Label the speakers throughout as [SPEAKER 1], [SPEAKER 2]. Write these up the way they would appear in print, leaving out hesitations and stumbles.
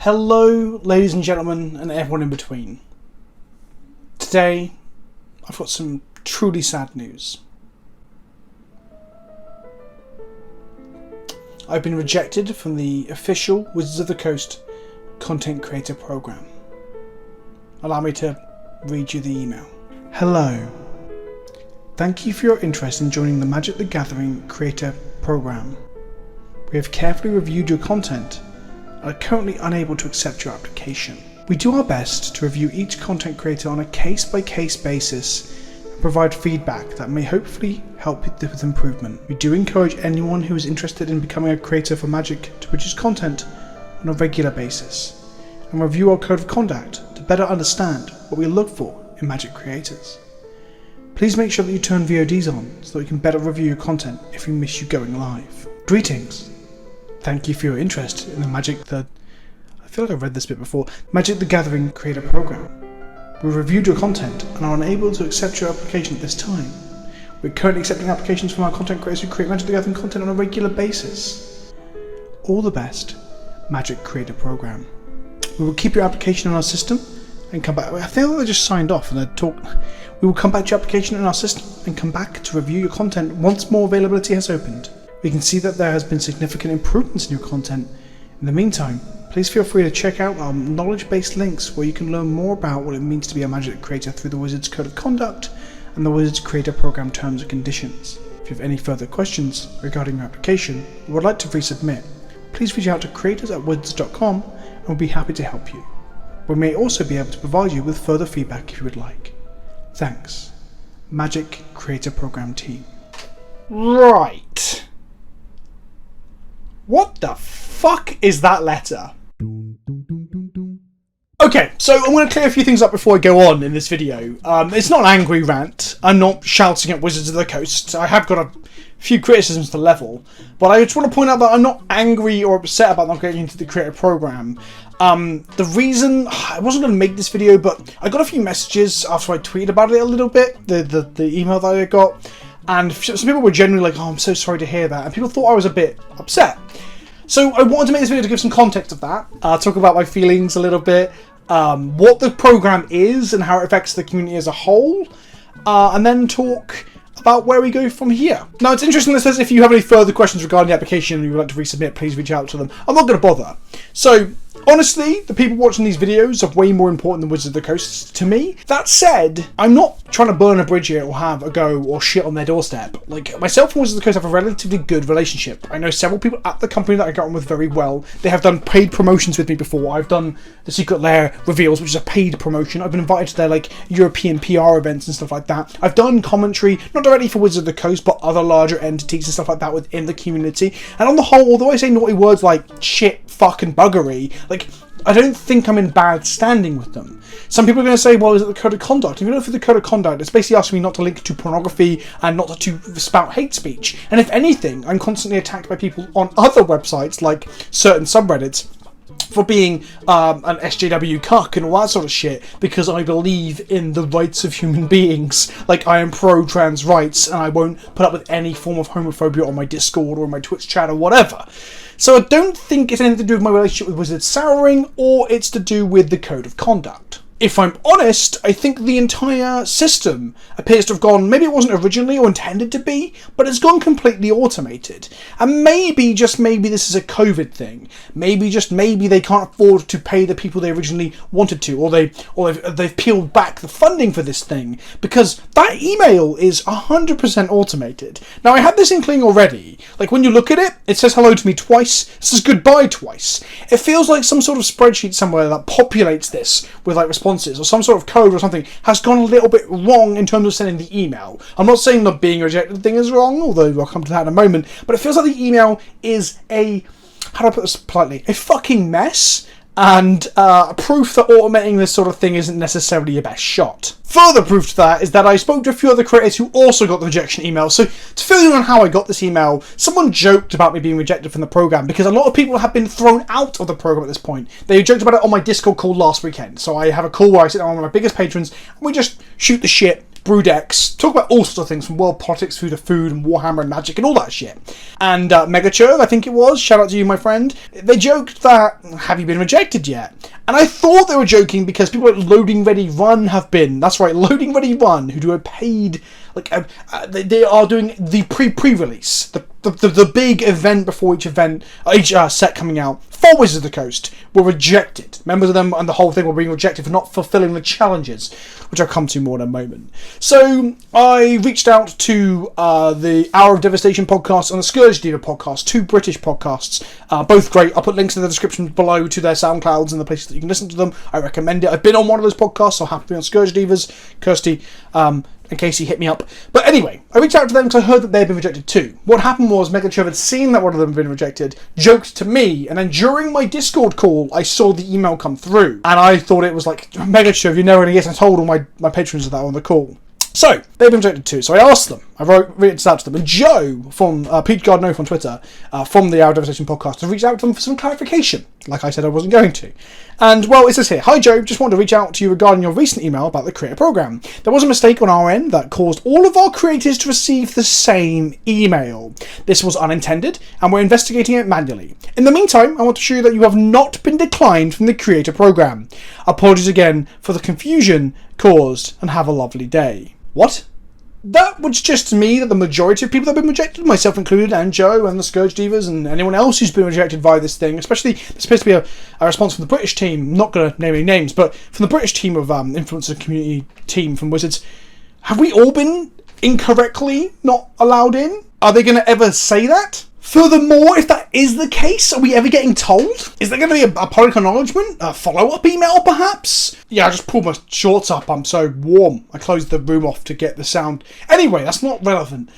[SPEAKER 1] Hello, ladies and gentlemen, and everyone in between. Today, I've got some truly sad news. I've been rejected from the official Wizards of the Coast Content Creator program. Allow me to read you the email. Hello. Thank you for your interest in joining the Magic the Gathering Creator program. We have carefully reviewed your content and are currently unable to accept your application. We do our best to review each content creator on a case-by-case basis and provide feedback that may hopefully help with improvement. We do encourage anyone who is interested in becoming a creator for Magic to produce content on a regular basis and review our code of conduct to better understand what we look for in Magic creators. Please make sure that you turn VODs on so that we can better review your content if we miss you going live. Greetings. Thank you for your interest in the I feel like I've read this bit before. Magic the Gathering Creator Program. We've reviewed your content and are unable to accept your application at this time. We're currently accepting applications from our content creators who create Magic the Gathering content on a regular basis. All the best, Magic Creator Program. We will keep your application on our system and come back. I think they just signed off and they talk. We will come back to your application in our system and come back to review your content once more availability has opened. We can see that there has been significant improvements in your content. In the meantime, please feel free to check out our knowledge-based links where you can learn more about what it means to be a Magic creator through the Wizards Code of Conduct and the Wizards Creator Program Terms and Conditions. If you have any further questions regarding your application or would like to resubmit, please reach out to creators@wizards.com and we'll be happy to help you. We may also be able to provide you with further feedback if you would like. Thanks. Magic Creator Program Team. Right. What the fuck is that letter? Okay, so I'm going to clear a few things up before I go on in this video. It's not an angry rant. I'm not shouting at Wizards of the Coast. I have got a few criticisms to level, but I just want to point out that I'm not angry or upset about not getting into the creator program. The reason I wasn't going to make this video, but I got a few messages after I tweeted about it a little bit, the email that I got, and some people were genuinely like, "Oh, I'm so sorry to hear that," and people thought I was a bit upset. So I wanted to make this video to give some context of that, talk about my feelings a little bit, what the program is and how it affects the community as a whole, and then talk about where we go from here. Now, it's interesting that it says if you have any further questions regarding the application and you would like to resubmit, please reach out to them. I'm not going to bother. So, honestly, the people watching these videos are way more important than Wizards of the Coast to me. That said, I'm not trying to burn a bridge here or have a go or shit on their doorstep. Like, myself and Wizards of the Coast have a relatively good relationship. I know several people at the company that I get on with very well. They have done paid promotions with me before. I've done the Secret Lair reveals, which is a paid promotion. I've been invited to their, like, European PR events and stuff like that. I've done commentary, not directly for Wizards of the Coast, but other larger entities and stuff like that within the community. And on the whole, although I say naughty words like shit, fuck, and buggery, like, I don't think I'm in bad standing with them. Some people are going to say, well, is it the code of conduct? If you look for the code of conduct, it's basically asking me not to link to pornography and not to spout hate speech. And if anything, I'm constantly attacked by people on other websites, like certain subreddits, for being an SJW cuck and all that sort of shit, because I believe in the rights of human beings. Like, I am pro-trans rights, and I won't put up with any form of homophobia on my Discord or on my Twitch chat or whatever. So I don't think it's anything to do with my relationship with Wizards souring, or it's to do with the code of conduct. If I'm honest, I think the entire system appears to have gone, maybe it wasn't originally or intended to be, but it's gone completely automated. And maybe, just maybe, this is a COVID thing. Maybe, just maybe, they can't afford to pay the people they originally wanted to, or they've peeled back the funding for this thing, because that email is 100% automated. Now, I had this inkling already. Like, when you look at it, it says hello to me twice, it says goodbye twice. It feels like some sort of spreadsheet somewhere that populates this with, like, responses, or some sort of code or something has gone a little bit wrong in terms of sending the email. I'm not saying the being rejected thing is wrong, although I'll come to that in a moment, but it feels like the email is a, how do I put this politely, a fucking mess, and proof that automating this sort of thing isn't necessarily your best shot. Further proof to that is that I spoke to a few other creators who also got the rejection email. So to fill you in on how I got this email, someone joked about me being rejected from the program because a lot of people have been thrown out of the program at this point. They joked about it on my Discord call last weekend. So I have a call where I sit down with my biggest patrons and we just shoot the shit brew decks, talk about all sorts of things from world politics through to food and Warhammer and Magic and all that shit. And Megachurv, I think it was, shout out to you, my friend, they joked that, have you been rejected yet? And I thought they were joking because people like Loading Ready Run have been. That's right, Loading Ready Run, who do a paid, like, they are doing the pre-release, the big event before each event, each set coming out for Wizards of the Coast, were rejected. Members of them and the whole thing were being rejected for not fulfilling the challenges, which I'll come to more in a moment. So I reached out to the Hour of Devastation podcast and the Scourge Diva podcast, two British podcasts, both great. I'll put links in the description below to their SoundClouds and the places that you can listen to them. I recommend it. I've been on one of those podcasts, so happy to be on Scourge Divas. Kirsty, and Casey hit me up. But anyway, I reached out to them because I heard that they had been rejected too. What happened was Megachurv had seen that one of them had been rejected, joked to me, and then during my Discord call, I saw the email come through. And I thought it was like, Megachurv, you're never going to get. I told all my patrons of that on the call. So, they've been rejected too. So I asked them. I reached out to them. And Joe from Pete Gardner from Twitter, from the Hour of Devastation podcast, has reached out to them for some clarification. Like I said I wasn't going to. And, well, it says here, "Hi Joe, just wanted to reach out to you regarding your recent email about the creator program. There was a mistake on our end that caused all of our creators to receive the same email. This was unintended, and we're investigating it manually. In the meantime, I want to assure you that you have not been declined from the creator program. Apologies again for the confusion caused, and have a lovely day." What? That would suggest to me that the majority of people that have been rejected, myself included, and Joe, and the Scourge Divas, and anyone else who's been rejected via this thing, especially, there's supposed to be a response from the British team, I'm not going to name any names, but from the British team of influencer community team from Wizards, have we all been incorrectly not allowed in? Are they going to ever say that? Furthermore, if that is the case, are we ever getting told? Is there going to be a public acknowledgement? A follow-up email, perhaps? Yeah, I just pulled my shorts up. I'm so warm. I closed the room off to get the sound. Anyway, that's not relevant.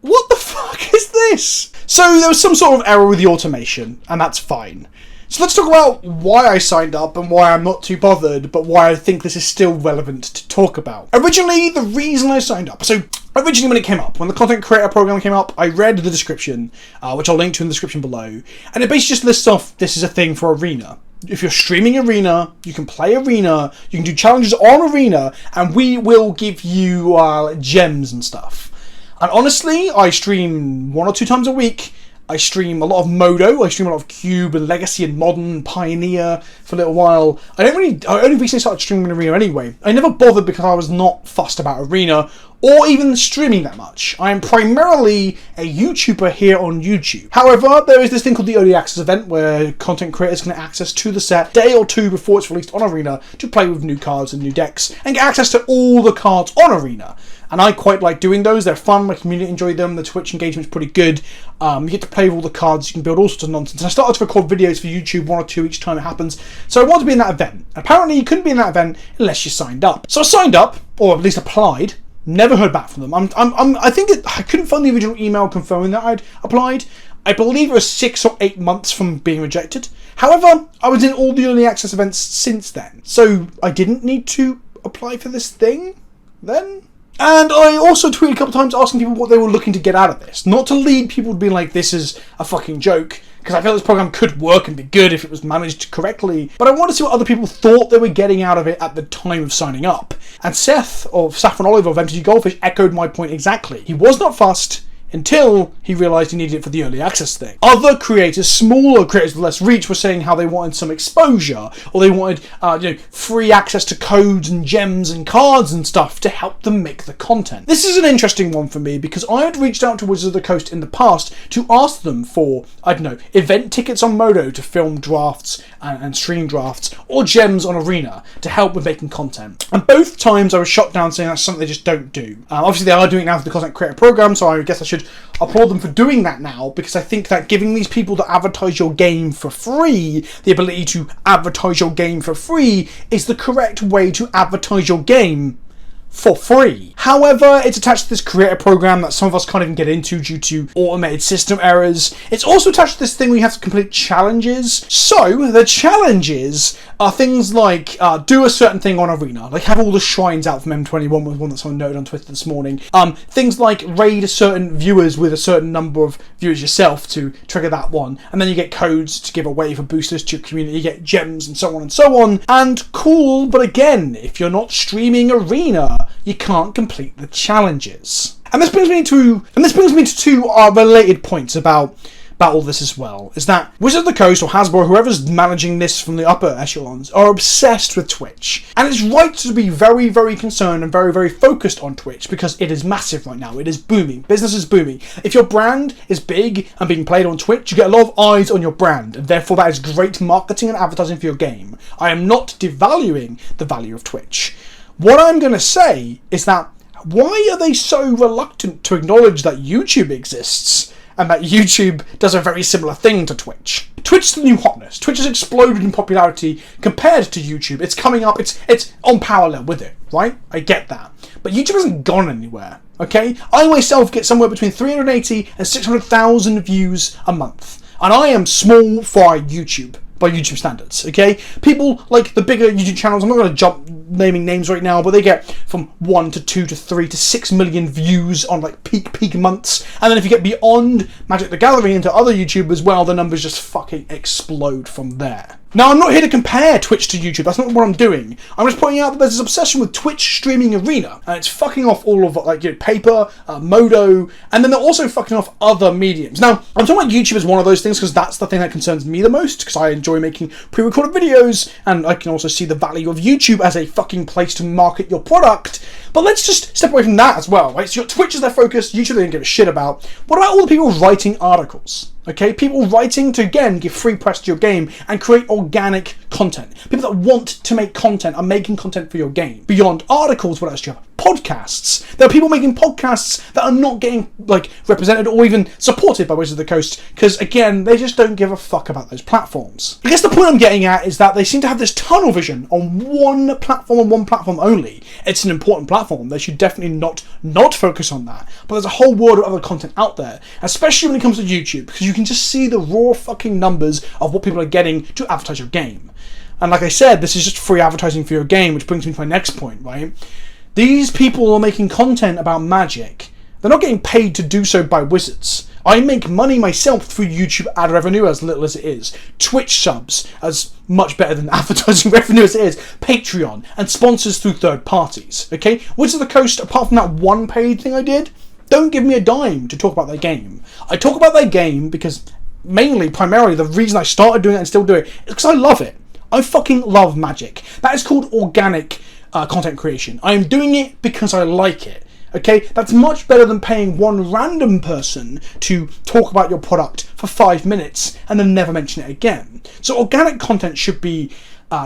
[SPEAKER 1] What the fuck is this? So there was some sort of error with the automation, and that's fine. So let's talk about why I signed up and why I'm not too bothered, but why I think this is still relevant to talk about. Originally, the reason I signed up, so originally when it came up, when the Content Creator program came up, I read the description, which I'll link to in the description below, and it basically just lists off, this is a thing for Arena. If you're streaming Arena, you can play Arena, you can do challenges on Arena, and we will give you gems and stuff. And honestly, I stream 1 or 2 times a week. I stream a lot of Modo, I stream a lot of Cube and Legacy and Modern and Pioneer for a little while. I only recently started streaming Arena anyway. I never bothered because I was not fussed about Arena or even streaming that much. I am primarily a YouTuber here on YouTube. However, there is this thing called the Early Access event where content creators can get access to the set a day or two before it's released on Arena to play with new cards and new decks and get access to all the cards on Arena. And I quite like doing those. They're fun. My community enjoy them. The Twitch engagement's pretty good. You get to play with all the cards. You can build all sorts of nonsense. And I started to record videos for YouTube, 1 or 2 each time it happens. So I wanted to be in that event. Apparently, you couldn't be in that event unless you signed up. So I signed up, or at least applied. Never heard back from them. I couldn't find the original email confirming that I'd applied. I believe it was 6 or 8 months from being rejected. However, I was in all the early access events since then. So I didn't need to apply for this thing then. And I also tweeted a couple times asking people what they were looking to get out of this. Not to lead people to be like, this is a fucking joke, because I feel this program could work and be good if it was managed correctly. But I wanted to see what other people thought they were getting out of it at the time of signing up. And Seth, of Saffron Oliver of MTG Goldfish, echoed my point exactly. He was not fussed until he realised he needed it for the early access thing. Other creators, smaller creators with less reach, were saying how they wanted some exposure, or they wanted free access to codes and gems and cards and stuff to help them make the content. This is an interesting one for me because I had reached out to Wizards of the Coast in the past to ask them for, event tickets on Modo to film drafts and stream drafts, or gems on Arena to help with making content. And both times I was shot down saying that's something they just don't do. Obviously they are doing it now for the Content Creator program, so I guess I should applaud them for doing that now, because I think that giving these people that advertise your game for free the ability to advertise your game for free is the correct way to advertise your game for free. However, it's attached to this creator program that some of us can't even get into due to automated system errors. It's also attached to this thing where you have to complete challenges. So, the challenges are things like do a certain thing on Arena, like have all the shrines out from M21 was one that someone noted on Twitter this morning. Things like raid certain viewers with a certain number of viewers yourself to trigger that one, and then you get codes to give away for boosters to your community, you get gems and so on and so on. And cool, but again, if you're not streaming Arena, you can't complete the challenges. And this brings me to two related points about all this as well, is that Wizards of the Coast or Hasbro, whoever's managing this from the upper echelons, are obsessed with Twitch. And it's right to be very, very concerned and very, very focused on Twitch because it is massive right now. It is booming. Business is booming. If your brand is big and being played on Twitch, you get a lot of eyes on your brand, and therefore that is great marketing and advertising for your game. I am not devaluing the value of Twitch. What I'm going to say is that why are they so reluctant to acknowledge that YouTube exists? And that YouTube does a very similar thing to Twitch. Twitch is the new hotness. Twitch has exploded in popularity compared to YouTube. It's coming up, it's on parallel with it, right? I get that. But YouTube hasn't gone anywhere, okay? I myself get somewhere between 380 and 600,000 views a month. And I am small fry YouTube, by YouTube standards, okay? People like the bigger YouTube channels, I'm not going to jump naming names right now, but they get from 1 to 2 to 3 to 6 million views on like peak months. And then if you get beyond Magic the Gathering into other YouTube as well, the numbers just fucking explode from there. Now, I'm not here to compare Twitch to YouTube. That's not what I'm doing. I'm just pointing out that there's this obsession with Twitch streaming Arena, and it's fucking off all of like paper, Modo, and then they're also fucking off other mediums. Now, I'm talking about YouTube as one of those things because that's the thing that concerns me the most, because I enjoy making pre-recorded videos, and I can also see the value of YouTube as a fucking place to market your product. But let's just step away from that as well, right? So your Twitch is their focus, YouTube they don't give a shit about. What about all the people writing articles? Okay, people writing to, again, give free press to your game and create organic content. People that want to make content are making content for your game. Beyond articles, what else do you have? Podcasts. There are people making podcasts that are not getting like represented or even supported by Wizards of the Coast because, again, they just don't give a fuck about those platforms. I guess the point I'm getting at is that they seem to have this tunnel vision on one platform and one platform only. It's an important platform. They should definitely not focus on that. But there's a whole world of other content out there, especially when it comes to YouTube, because you can just see the raw fucking numbers of what people are getting to advertise your game. And like I said, this is just free advertising for your game, which brings me to my next point, right? These people are making content about Magic. They're not getting paid to do so by Wizards. I make money myself through YouTube ad revenue, as little as it is. Twitch subs, as much better than advertising revenue as it is. Patreon, and sponsors through third parties. Okay? Wizards of the Coast, apart from that one paid thing I did, don't give me a dime to talk about their game. I talk about their game because primarily, the reason I started doing it and still do it is because I love it. I fucking love Magic. That is called organic content creation. I am doing it because I like it. Okay, that's much better than paying one random person to talk about your product for 5 minutes and then never mention it again. So organic content should be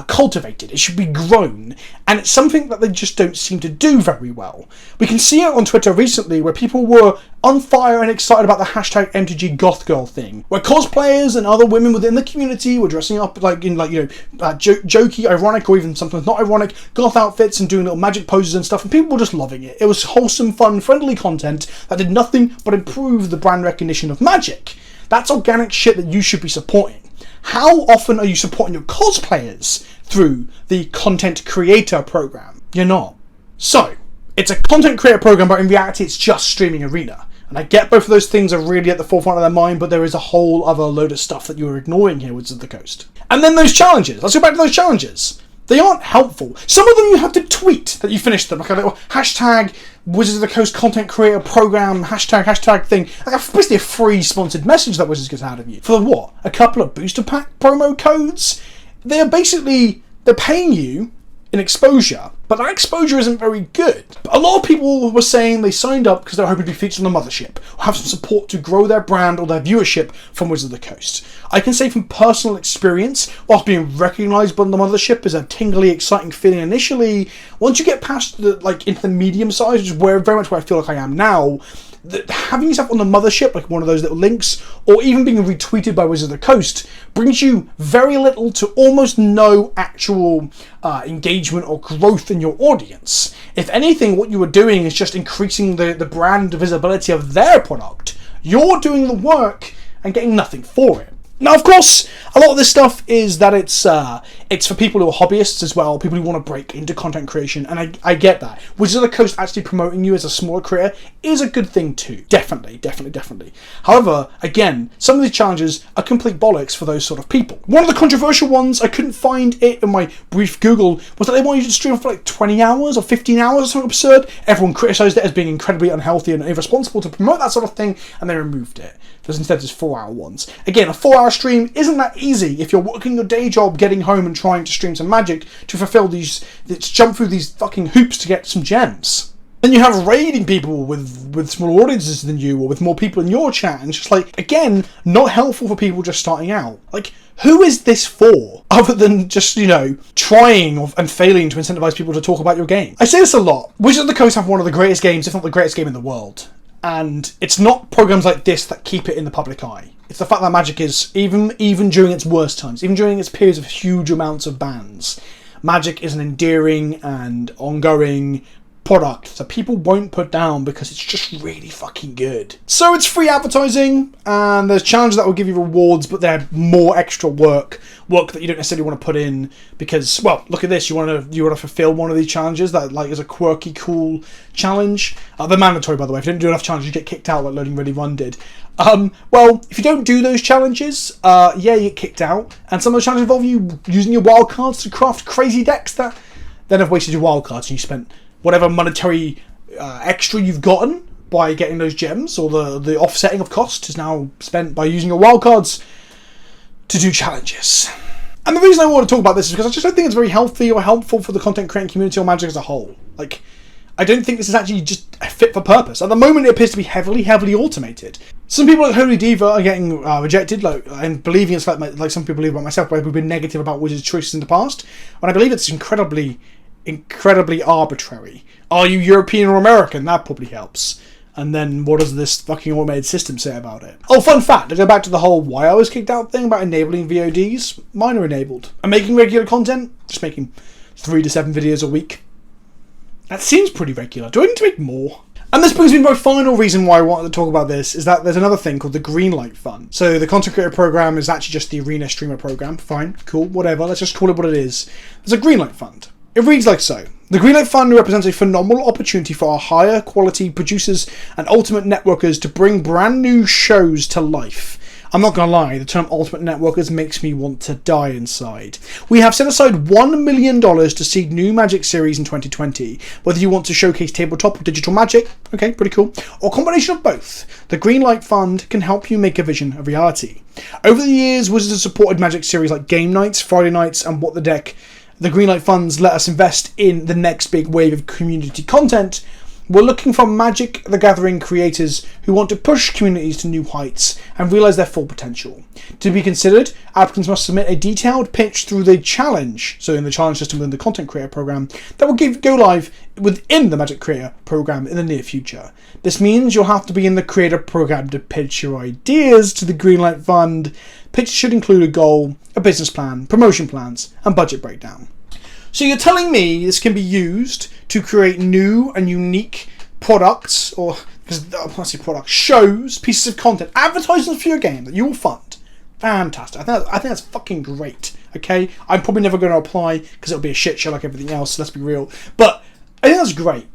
[SPEAKER 1] cultivated, it should be grown, and it's something that they just don't seem to do very well. We can see it on Twitter recently where people were on fire and excited about the hashtag MTG Goth Girl thing, where cosplayers and other women within the community were dressing up jokey, ironic, or even sometimes not ironic goth outfits and doing little magic poses and stuff, and people were just loving it. It was wholesome, fun, friendly content that did nothing but improve the brand recognition of Magic. That's organic shit that you should be supporting. How often are you supporting your cosplayers through the Content Creator program? You're not. So, it's a Content Creator program, but in reality it's just streaming Arena. And I get both of those things are really at the forefront of their mind, but there is a whole other load of stuff that you're ignoring here, Wizards of the Coast. And then those challenges. Let's go back to those challenges. They aren't helpful. Some of them you have to tweet that you finished them, like a little hashtag Wizards of the Coast Content Creator Program, hashtag thing. Like basically a free sponsored message that Wizards gets out of you. For what? A couple of booster pack promo codes? They're paying you in exposure, but that exposure isn't very good. A lot of people were saying they signed up because they're hoping to be featured on the mothership, or have some support to grow their brand or their viewership from Wizards of the Coast. I can say from personal experience, whilst being recognised by the mothership is a tingly, exciting feeling initially, once you get past into the medium size, which is very much where I feel like I am now, having yourself on the mothership, like one of those little links, or even being retweeted by Wizards of the Coast, brings you very little to almost no actual engagement or growth in your audience. If anything, what you are doing is just increasing the brand visibility of their product. You're doing the work and getting nothing for it. Now, of course, a lot of this stuff is that it's for people who are hobbyists as well, people who want to break into content creation, and I get that. Wizards of the Coast actually promoting you as a smaller creator is a good thing too. Definitely. However, again, some of these challenges are complete bollocks for those sort of people. One of the controversial ones, I couldn't find it in my brief Google, was that they want you to stream for like 20 hours or 15 hours or something absurd. Everyone criticised it as being incredibly unhealthy and irresponsible to promote that sort of thing, and they removed it. There's instead just 4-hour ones. Again, a 4-hour stream isn't that easy if you're working your day job, getting home and trying to stream some Magic to fulfill to jump through these fucking hoops to get some gems. Then you have raiding people with smaller audiences than you, or with more people in your chat, and it's just like, again, not helpful for people just starting out. Like, who is this for? Other than just, trying and failing to incentivize people to talk about your game. I say this a lot. Wizards of the Coast have one of the greatest games, if not the greatest game in the world. And it's not programs like this that keep it in the public eye. It's the fact that Magic is, even during its worst times, even during its periods of huge amounts of bans, Magic is an endearing and ongoing product that people won't put down because it's just really fucking good. So it's free advertising, and there's challenges that will give you rewards, but they're more extra work that you don't necessarily want to put in because, well, look at this. You want to fulfill one of these challenges that like is a quirky, cool challenge. They're mandatory, by the way. If you don't do enough challenges, you get kicked out, like Loading Ready Run did. Well, if you don't do those challenges, you get kicked out, and some of the challenges involve you using your wildcards to craft crazy decks that then have wasted your wildcards, and you spent whatever monetary extra you've gotten by getting those gems, or the offsetting of cost is now spent by using your wildcards to do challenges. And the reason I want to talk about this is because I just don't think it's very healthy or helpful for the content creating community or Magic as a whole. Like, I don't think this is actually just fit for purpose. At the moment, it appears to be heavily automated. Some people like Holy Diva are getting rejected, and believing it's like some people believe about myself, where we've been negative about Wizards' choices in the past, when I believe it's incredibly arbitrary. Are you European or American? That probably helps. And then what does this fucking automated system say about it? Oh, fun fact, to go back to the whole why I was kicked out thing about enabling VODs, mine are enabled. I'm making regular content, just making 3 to 7 videos a week. That seems pretty regular. Do I need to make more? And this brings me to my final reason why I wanted to talk about this, is that there's another thing called the Greenlight Fund. So the Content Creator program is actually just the Arena Streamer program. Fine, cool, whatever, let's just call it what it is. There's a Greenlight Fund. It reads like so. The Greenlight Fund represents a phenomenal opportunity for our higher quality producers and ultimate networkers to bring brand new shows to life. I'm not gonna lie, the term ultimate networkers makes me want to die inside. We have set aside $1 million to seed new Magic series in 2020. Whether you want to showcase tabletop or digital Magic, okay, pretty cool, or a combination of both, the Greenlight Fund can help you make a vision a reality. Over the years, Wizards have supported Magic series like Game Nights, Friday Nights, and What the Deck. The Greenlight Funds let us invest in the next big wave of community content. We're looking for Magic the Gathering creators who want to push communities to new heights and realise their full potential. To be considered, applicants must submit a detailed pitch through the challenge, so in the challenge system within the Content Creator program, that will go live within the Magic Creator program in the near future. This means you'll have to be in the Creator program to pitch your ideas to the Greenlight Fund. Pitch should include a goal, a business plan, promotion plans, and budget breakdown. So you're telling me this can be used to create new and unique products, or shows, pieces of content, advertisements for your game that you will fund. Fantastic. I think that's fucking great. Okay, I'm probably never going to apply because it'll be a shit show like everything else. Let's be real. But I think that's great.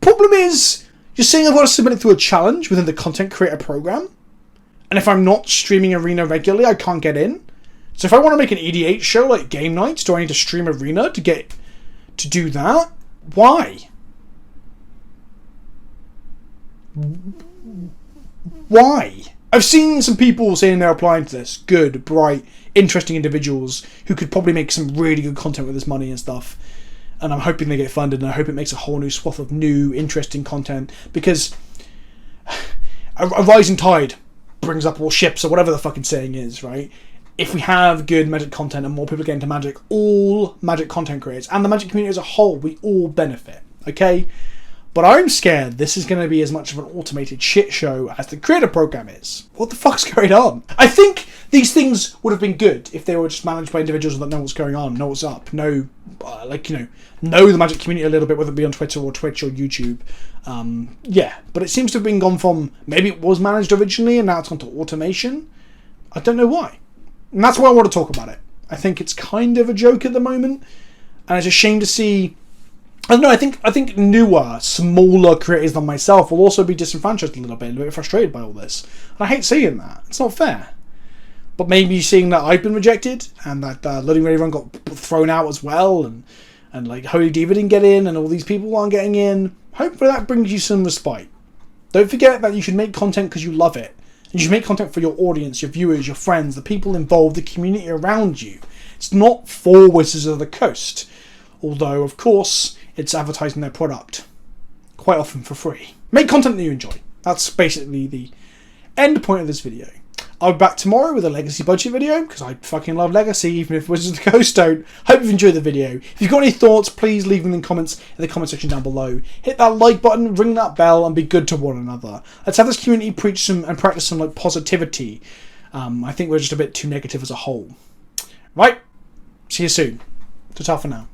[SPEAKER 1] Problem is, you're saying I've got to submit it through a challenge within the Content Creator program, and if I'm not streaming Arena regularly, I can't get in. So if I want to make an EDH show like Game Nights, do I need to stream Arena to do that? Why? Why? I've seen some people saying they're applying to this. Good, bright, interesting individuals who could probably make some really good content with this money and stuff. And I'm hoping they get funded, and I hope it makes a whole new swath of new, interesting content. Because a rising tide brings up all ships, or whatever the fucking saying is, right? If we have good Magic content and more people get into Magic, all Magic content creators and the Magic community as a whole, we all benefit, okay? But I'm scared this is going to be as much of an automated shit show as the Creator program is. What the fuck's going on? I think these things would have been good if they were just managed by individuals that know what's going on, know what's up, know the Magic community a little bit, whether it be on Twitter or Twitch or YouTube. But it seems to have been gone from, maybe it was managed originally and now it's gone to automation. I don't know why. And that's why I want to talk about it. I think it's kind of a joke at the moment, and it's a shame to see. I don't know. I think newer, smaller creators than myself will also be disenfranchised a little bit frustrated by all this. And I hate seeing that. It's not fair. But maybe seeing that I've been rejected and that Loading Ready Run got thrown out as well, and like Holy Diva didn't get in, and all these people aren't getting in. Hopefully that brings you some respite. Don't forget that you should make content because you love it. And you should make content for your audience, your viewers, your friends, the people involved, the community around you. It's not for Wizards of the Coast. Although, of course, it's advertising their product. Quite often for free. Make content that you enjoy. That's basically the end point of this video. I'll be back tomorrow with a Legacy budget video, because I fucking love Legacy, even if Wizards of the Coast don't. Hope you've enjoyed the video. If you've got any thoughts, please leave them in the comment section down below. Hit that like button, ring that bell, and be good to one another. Let's have this community preach some and practice some like positivity. I think we're just a bit too negative as a whole. Right, see you soon. Ta-ta for now.